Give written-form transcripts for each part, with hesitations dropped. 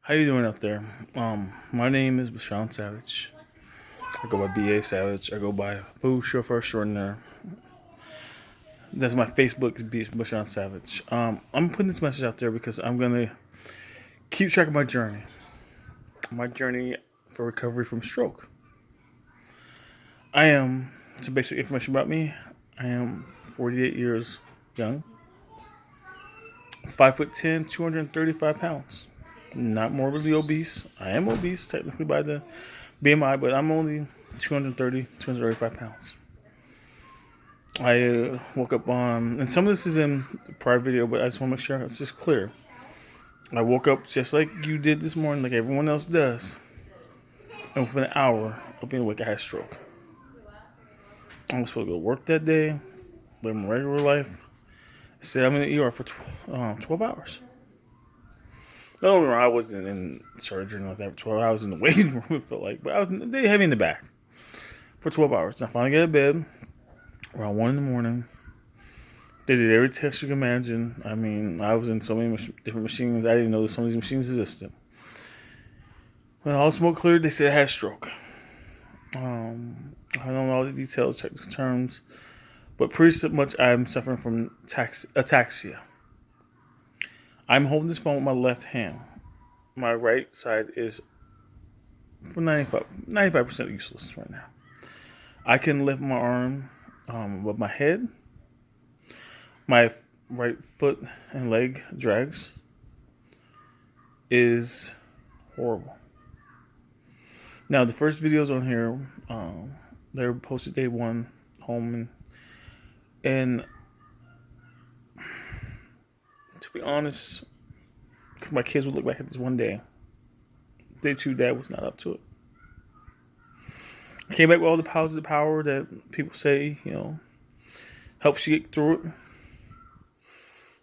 How you doing out there? My name is Bashan Savage. I go by BA Savage. I go by Boo Chauffeur Extraordinaire. That's my Facebook is Bashan Savage. I'm putting this message out there because I'm gonna keep track of my journey. My journey for recovery from stroke. I am some basic information about me. I am 48 years young, 5'10", 235 pounds. Not morbidly obese. I am obese technically by the BMI, but I'm only 230, 235 pounds. I woke up on, and some of this is in the prior video, but I just want to make sure it's just clear. I woke up just like you did this morning, like everyone else does. And within an hour of being awake, I had a stroke. I was supposed to go work that day, live my regular life. Said I'm in the ER for 12 hours. No, I wasn't in surgery like that for 12 hours. I was in the waiting room, it felt like. But they had me in the back for 12 hours. And I finally got out of bed around 1 in the morning. They did every test you can imagine. I mean, I was in so many different machines. I didn't know that some of these machines existed. When all smoke cleared, they said I had a stroke. I don't know all the details, technical terms, but pretty much I'm suffering from ataxia. I'm holding this phone with my left hand. My right side is for 95% useless right now. I can lift my arm above my head. My right foot and leg drags is horrible. Now, the first videos on here, they were posted day one, home, and to be honest, my kids would look back at this one day. Day two, dad was not up to it. I came back with all the positive power that people say, helps you get through it.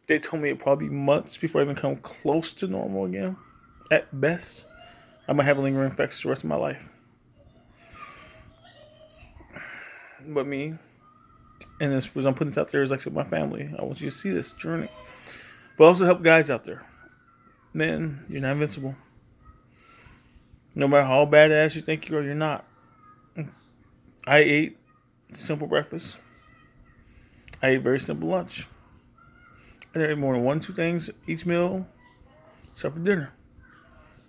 They told me it'd probably be months before I even come close to normal again. At best, I might have lingering effects the rest of my life. But me, and this I'm putting this out there as like my family. I want you to see this journey, but also help guys out there. Man, you're not invincible. No matter how badass you think you are, you're not. I ate simple breakfast. I ate very simple lunch. I ate more than 1, 2 things each meal, except for dinner.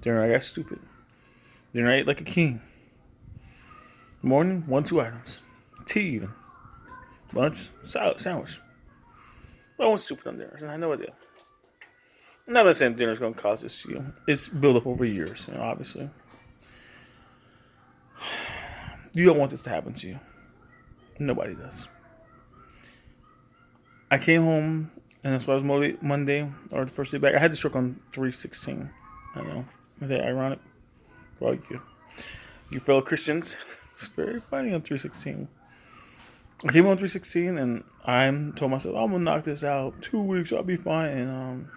Dinner, I got stupid. Dinner, I ate like a king. Morning, 1, 2 items. Tea, even. Lunch, salad, sandwich. But I went stupid on dinner, and I had no idea. I'm not saying dinner's going to cause this to you. It's built up over years, obviously. You don't want this to happen to you. Nobody does. I came home, and that's why I was motivated Monday, or the first day back. I had the stroke on 3/16. I know. Isn't that ironic? For all you fellow Christians. It's very funny on 3/16. I came on 3/16, and I told myself, I'm going to knock this out. 2 weeks, I'll be fine. And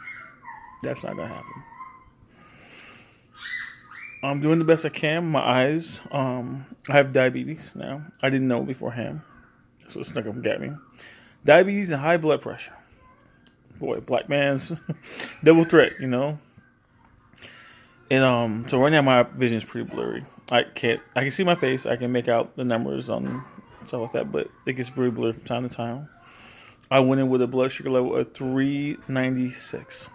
that's not going to happen. I'm doing the best I can. My eyes, I have diabetes now. I didn't know beforehand. That's what snuck up and got me. Diabetes and high blood pressure. Boy, black man's double threat, And so right now my vision is pretty blurry. I can see my face. I can make out the numbers on stuff like that, but it gets pretty blurry from time to time. I went in with a blood sugar level of 396.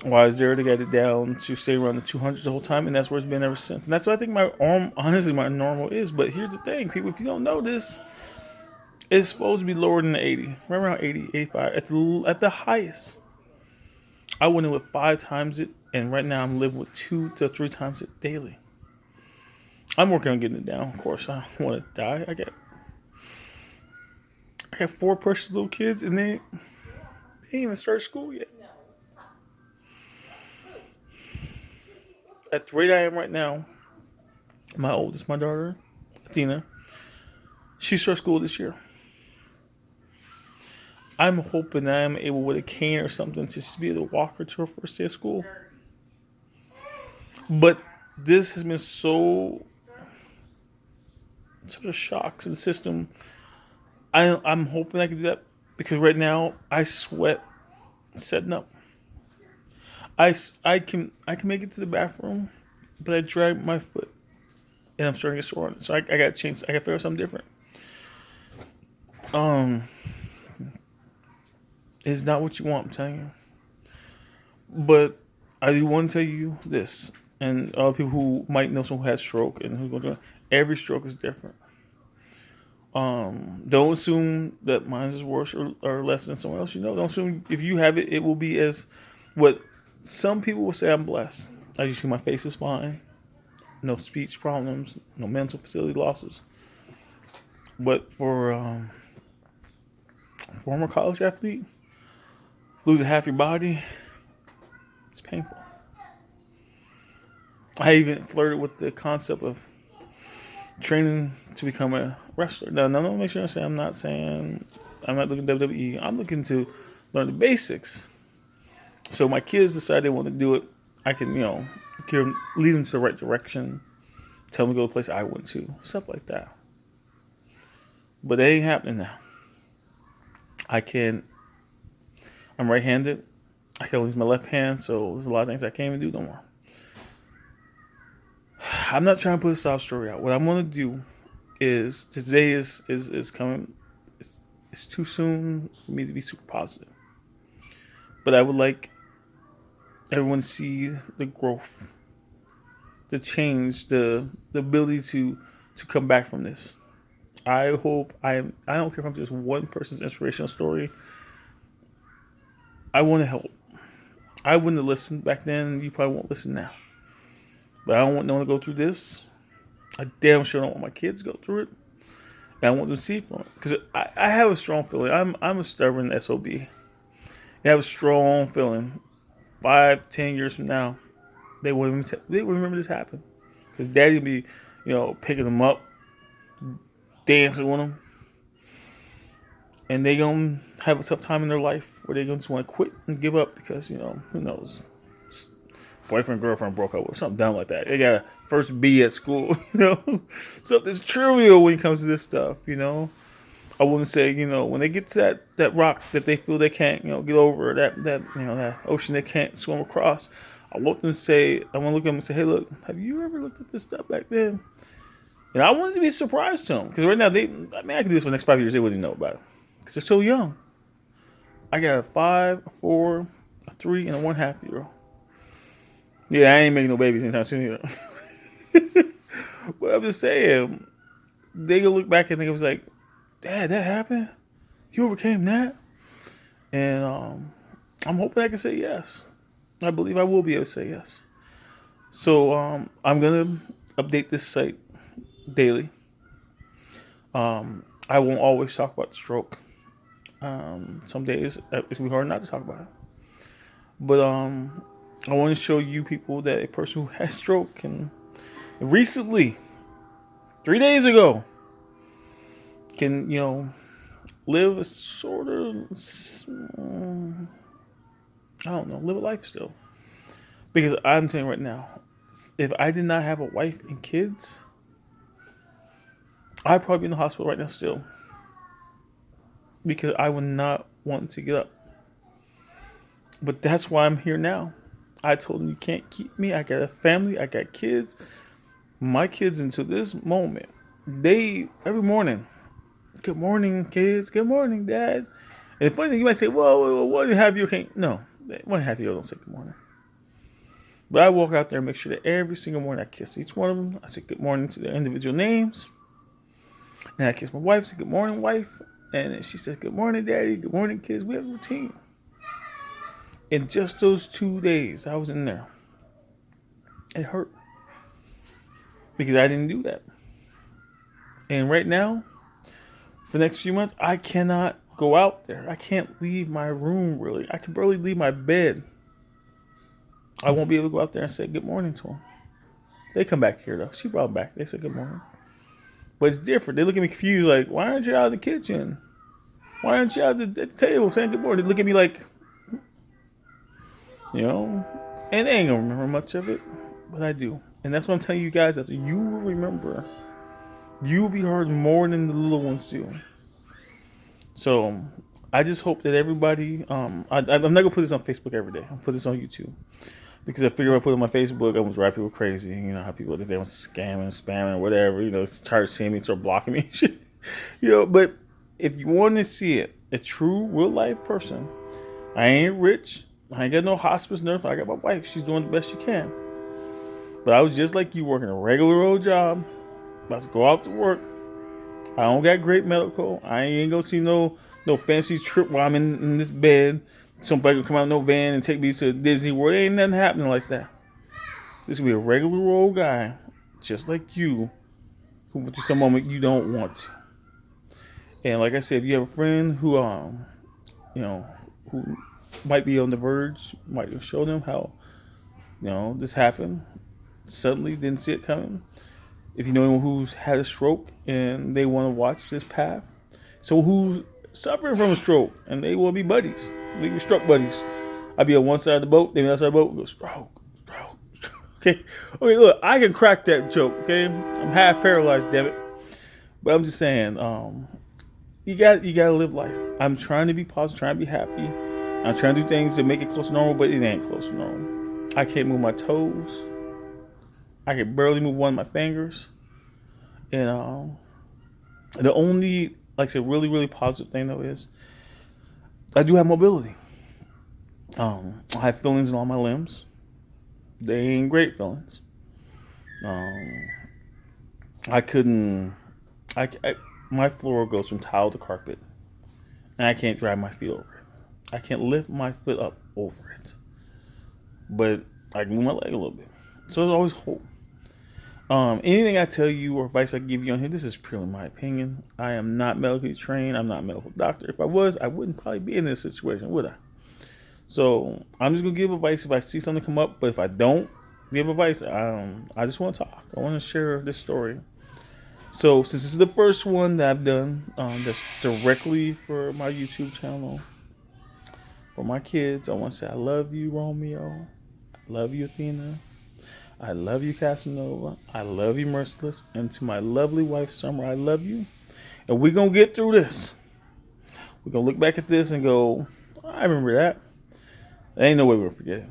While I was there to get it down to stay around the 200s the whole time, and that's where it's been ever since. And that's what I think my my normal is. But here's the thing, people, if you don't know this, it's supposed to be lower than the 80, right around 80, 85, at the highest. I went in with 5 times it, and right now I'm living with 2 to 3 times it daily. I'm working on getting it down. Of course, I don't want to die. I got 4 precious little kids, and they ain't even started school yet. At the rate I am right now, my oldest, my daughter, Athena, she starts school this year. I'm hoping that I'm able with a cane or something to be able to walk her to her first day of school. But this has been such a shock to the system. I'm hoping I can do that because right now I sweat setting up. I can make it to the bathroom, but I drag my foot and I'm starting to get sore on it. So I got to change. I got to figure out something different. Um, it's not what you want. I'm telling you. But I do want to tell you this, and other people who might know someone who has stroke and who's going to. Every stroke is different. Don't assume that mine is worse or less than someone else. Don't assume if you have it, it will be as what some people will say. I'm blessed. As you see, my face is fine. No speech problems. No mental facility losses. But for former college athlete, losing half your body, it's painful. I even flirted with the concept of training to become a wrestler. Now, make sure I say I'm not looking at WWE. I'm looking to learn the basics. So my kids decide they want to do it. I can, lead them to the right direction. Tell them to go to the place I went to. Stuff like that. But it ain't happening now. I'm right-handed. I can only use my left hand, so there's a lot of things I can't even do no more. I'm not trying to put a sob story out. What I'm going to do is, today is coming. It's too soon for me to be super positive. But I would like everyone to see the growth, the change, the ability to come back from this. I hope I don't care if I'm just one person's inspirational story. I want to help. I wouldn't have listened back then. You probably won't listen now. But I don't want no one to go through this. I damn sure don't want my kids to go through it. And I want them to see from it. Because I have a strong feeling. I'm a stubborn SOB. I have a strong feeling. 5-10 years from now, they will remember this happened. Because daddy will be, picking them up, dancing with them. And they going to have a tough time in their life where they going to just want to quit and give up because, who knows. Boyfriend, girlfriend broke up or something dumb like that. They got a first B at school, Something's trivial when it comes to this stuff, I wouldn't say, when they get to that rock that they feel they can't, get over, that ocean they can't swim across. I want them to say, I want to look at them and say, hey, look, have you ever looked at this stuff back then? I wanted to be surprised to them because right now I can do this for the next 5 years. They wouldn't know about it because they're so young. I got a 5, a 4, a 3, and a 1/2-year-old. Yeah, I ain't making no babies anytime soon either. But I'm just saying, they gonna look back and think it was like, Dad, that happened? You overcame that? And I'm hoping I can say yes. I believe I will be able to say yes. So I'm gonna update this site daily. I won't always talk about the stroke. Some days it's gonna be hard not to talk about it. But I want to show you people that a person who has stroke can recently, 3 days ago, can, live a sort of, live a life still. Because I'm telling you right now, if I did not have a wife and kids, I'd probably be in the hospital right now still. Because I would not want to get up. But that's why I'm here now. I told them you can't keep me. I got a family. I got kids. My kids until this moment, every morning, good morning, kids. Good morning, Dad. And the funny thing, you might say, well, what have you? Okay, no, 1.5 years don't say good morning. But I walk out there and make sure that every single morning I kiss each one of them. I say good morning to their individual names. And I kiss my wife, say good morning, wife. And she said, good morning, Daddy. Good morning, kids. We have a routine. In just those 2 days I was in there, it hurt. Because I didn't do that. And right now, for the next few months, I cannot go out there. I can't leave my room, really. I can barely leave my bed. I won't be able to go out there and say good morning to them. They come back here, though. She brought them back. They said good morning. But it's different. They look at me confused, like, why aren't you out of the kitchen? Why aren't you out at the table saying good morning? They look at me like, and they ain't gonna remember much of it, but I do. And that's what I'm telling you guys, that you will remember. You will be hurt more than the little ones do. So I just hope that everybody. I'm not gonna put this on Facebook every day. I'll put this on YouTube because I figure if I put it on my Facebook, I'm gonna drive people crazy. You know how people they want scamming, spamming, or whatever. You know, start seeing me, start blocking me. But if you want to see it, a true real life person, I ain't rich. I ain't got no hospice nurse. I got my wife. She's doing the best she can. But I was just like you, working a regular old job. About to go off to work. I don't got great medical. I ain't gonna see no fancy trip while I'm in this bed. Somebody gonna come out in no van and take me to Disney World. Ain't nothing happening like that. This gonna be a regular old guy, just like you, who went through some moment you don't want to. And like I said, if you have a friend who who might be on the verge, might show them how, this happened. Suddenly didn't see it coming. If you know anyone who's had a stroke and they want to watch this path, so who's suffering from a stroke and they will be buddies, they be stroke buddies. I'll be on one side of the boat, they be on the other side of the boat, go stroke. Okay, look, I can crack that joke. Okay, I'm half paralyzed, damn it. But I'm just saying, you gotta live life. I'm trying to be positive, trying to be happy. I'm trying to do things to make it close to normal, but it ain't close to normal. I can't move my toes. I can barely move one of my fingers. And the only, like I said, really, really positive thing though is I do have mobility. I have feelings in all my limbs. They ain't great feelings. My floor goes from tile to carpet, and I can't drive my feet over it. I can't lift my foot up over it, but I can move my leg a little bit. So there's always hope. Anything I tell you or advice I give you on here, this is purely my opinion. I am not medically trained. I'm not a medical doctor. If I was, I wouldn't probably be in this situation, would I? So I'm just gonna give advice if I see something come up. But if I don't give advice, I just want to talk. I want to share this story. So since this is the first one that I've done that's directly for my YouTube channel, for my kids, I want to say I love you, Romeo. I love you, Athena. I love you, Casanova. I love you, Merciless. And to my lovely wife, Summer, I love you. And we're going to get through this. We're going to look back at this and go, I remember that. There ain't no way we'll forget it.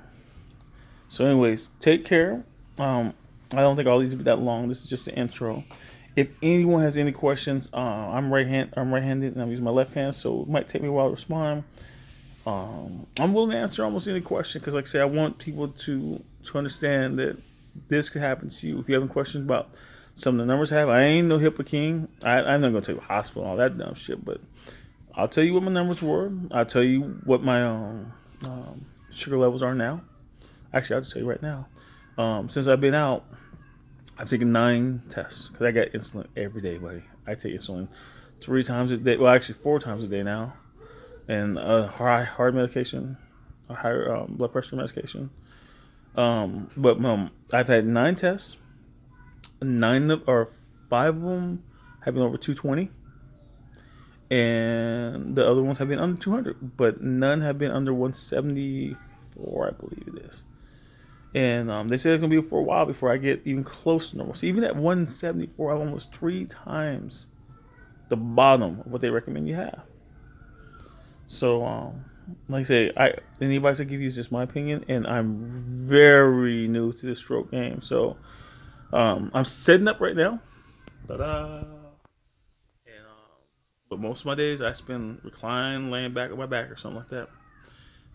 So anyways, take care. I don't think all these will be that long. This is just the intro. If anyone has any questions, I'm right-handed and I'm using my left hand, so it might take me a while to respond. I'm willing to answer almost any question because, like I say, I want people to understand that this could happen to you. If you have any questions about some of the numbers I have, I ain't no HIPAA king. I'm not going to tell you hospital and all that dumb shit, but I'll tell you what my numbers were. I'll tell you what my sugar levels are now. Actually, I'll just tell you right now. Since I've been out, I've taken 9 tests because I got insulin every day, buddy. I take insulin 3 times a day. Well, actually 4 times a day now. And heart medication, a higher blood pressure medication. But I've had 9 tests. 5 of them have been over 220, and the other ones have been under 200. But none have been under 174, I believe it is. And they said it's gonna be for a while before I get even close to normal. So even at 174, I'm almost 3 times the bottom of what they recommend you have. So, like I say, any advice I give you is just my opinion, and I'm very new to the stroke game. So, I'm setting up right now. Ta-da! And but most of my days I spend reclined, laying back on my back or something like that.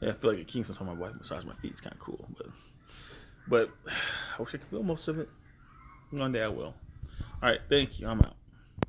Yeah, I feel like a king sometimes. My wife massages my feet. It's kind of cool, but I wish I could feel most of it. One day I will. All right, thank you. I'm out.